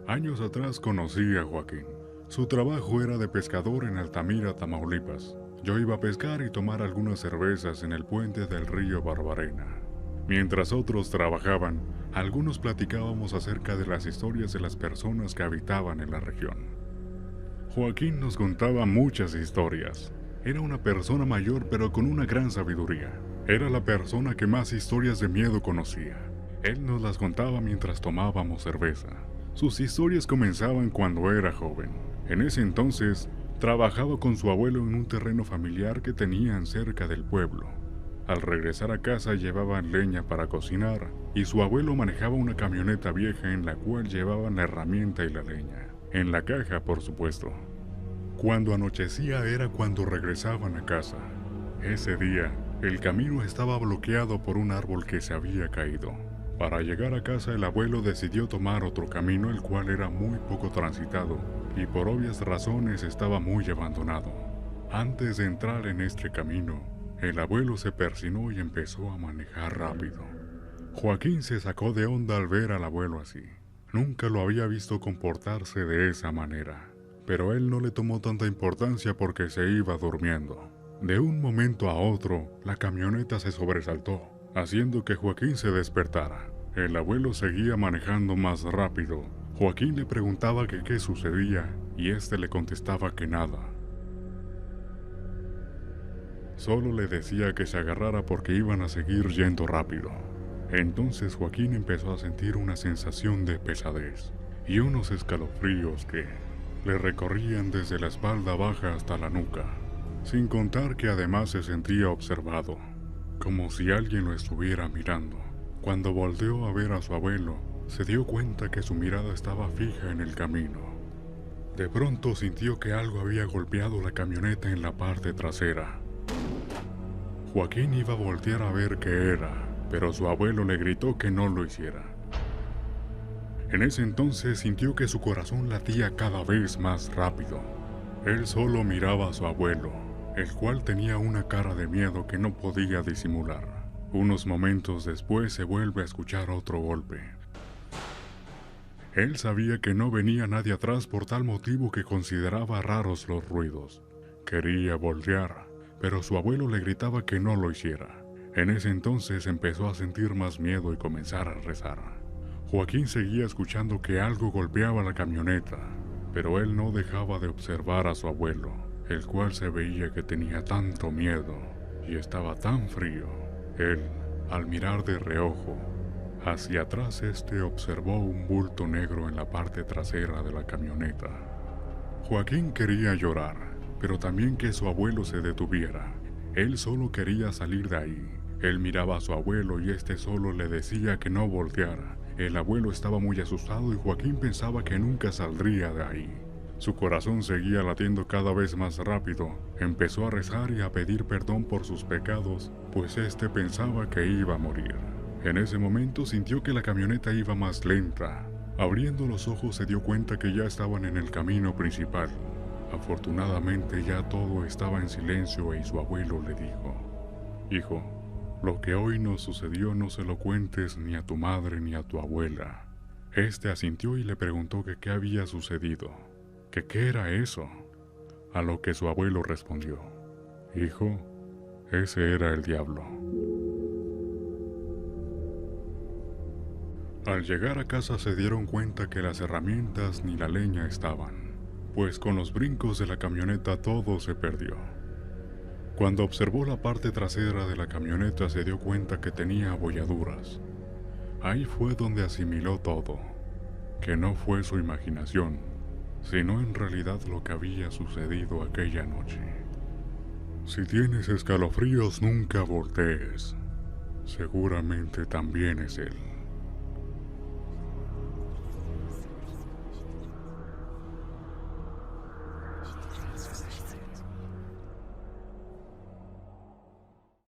Años atrás conocí a Joaquín. Su trabajo era de pescador en Altamira, Tamaulipas. Yo iba a pescar y tomar algunas cervezas en el puente del río Barbarena. Mientras otros trabajaban, algunos platicábamos acerca de las historias de las personas que habitaban en la región. Joaquín nos contaba muchas historias. Era una persona mayor pero con una gran sabiduría. Era la persona que más historias de miedo conocía. Él nos las contaba mientras tomábamos cerveza. Sus historias comenzaban cuando era joven. En ese entonces, trabajaba con su abuelo en un terreno familiar que tenían cerca del pueblo. Al regresar a casa llevaban leña para cocinar y su abuelo manejaba una camioneta vieja en la cual llevaban la herramienta y la leña. En la caja, por supuesto. Cuando anochecía era cuando regresaban a casa. Ese día, el camino estaba bloqueado por un árbol que se había caído. Para llegar a casa el abuelo decidió tomar otro camino el cual era muy poco transitado y por obvias razones estaba muy abandonado. Antes de entrar en este camino, el abuelo se persinó y empezó a manejar rápido. Joaquín se sacó de onda al ver al abuelo así. Nunca lo había visto comportarse de esa manera, pero él no le tomó tanta importancia porque se iba durmiendo. De un momento a otro, la camioneta se sobresaltó, haciendo que Joaquín se despertara. El abuelo seguía manejando más rápido. Joaquín le preguntaba que qué sucedía y este le contestaba que nada. Solo le decía que se agarrara porque iban a seguir yendo rápido. Entonces Joaquín empezó a sentir una sensación de pesadez y unos escalofríos que le recorrían desde la espalda baja hasta la nuca, sin contar que además se sentía observado, como si alguien lo estuviera mirando. Cuando volteó a ver a su abuelo, se dio cuenta que su mirada estaba fija en el camino. De pronto sintió que algo había golpeado la camioneta en la parte trasera. Joaquín iba a voltear a ver qué era, pero su abuelo le gritó que no lo hiciera. En ese entonces sintió que su corazón latía cada vez más rápido. Él solo miraba a su abuelo, el cual tenía una cara de miedo que no podía disimular. Unos momentos después se vuelve a escuchar otro golpe. Él sabía que no venía nadie atrás por tal motivo que consideraba raros los ruidos. Quería voltear, pero su abuelo le gritaba que no lo hiciera. En ese entonces empezó a sentir más miedo y comenzar a rezar. Joaquín seguía escuchando que algo golpeaba la camioneta, pero él no dejaba de observar a su abuelo, el cual se veía que tenía tanto miedo y estaba tan frío. Él, al mirar de reojo hacia atrás, observó un bulto negro en la parte trasera de la camioneta. Joaquín quería llorar, pero también que su abuelo se detuviera. Él solo quería salir de ahí. Él miraba a su abuelo y solo le decía que no volteara. El abuelo estaba muy asustado y Joaquín pensaba que nunca saldría de ahí. Su corazón seguía latiendo cada vez más rápido. Empezó a rezar y a pedir perdón por sus pecados, pues pensaba que iba a morir. En ese momento sintió que la camioneta iba más lenta. Abriendo los ojos se dio cuenta que ya estaban en el camino principal. Afortunadamente ya todo estaba en silencio y su abuelo le dijo: «Hijo, lo que hoy nos sucedió no se lo cuentes ni a tu madre ni a tu abuela». Asintió y le preguntó que qué había sucedido, que qué era eso. A lo que su abuelo respondió: «Hijo, ese era el diablo». Al llegar a casa se dieron cuenta que las herramientas ni la leña estaban, pues con los brincos de la camioneta todo se perdió. Cuando observó la parte trasera de la camioneta se dio cuenta que tenía abolladuras. Ahí fue donde asimiló todo, que no fue su imaginación, sino en realidad lo que había sucedido aquella noche. Si tienes escalofríos, nunca voltees. Seguramente también es él.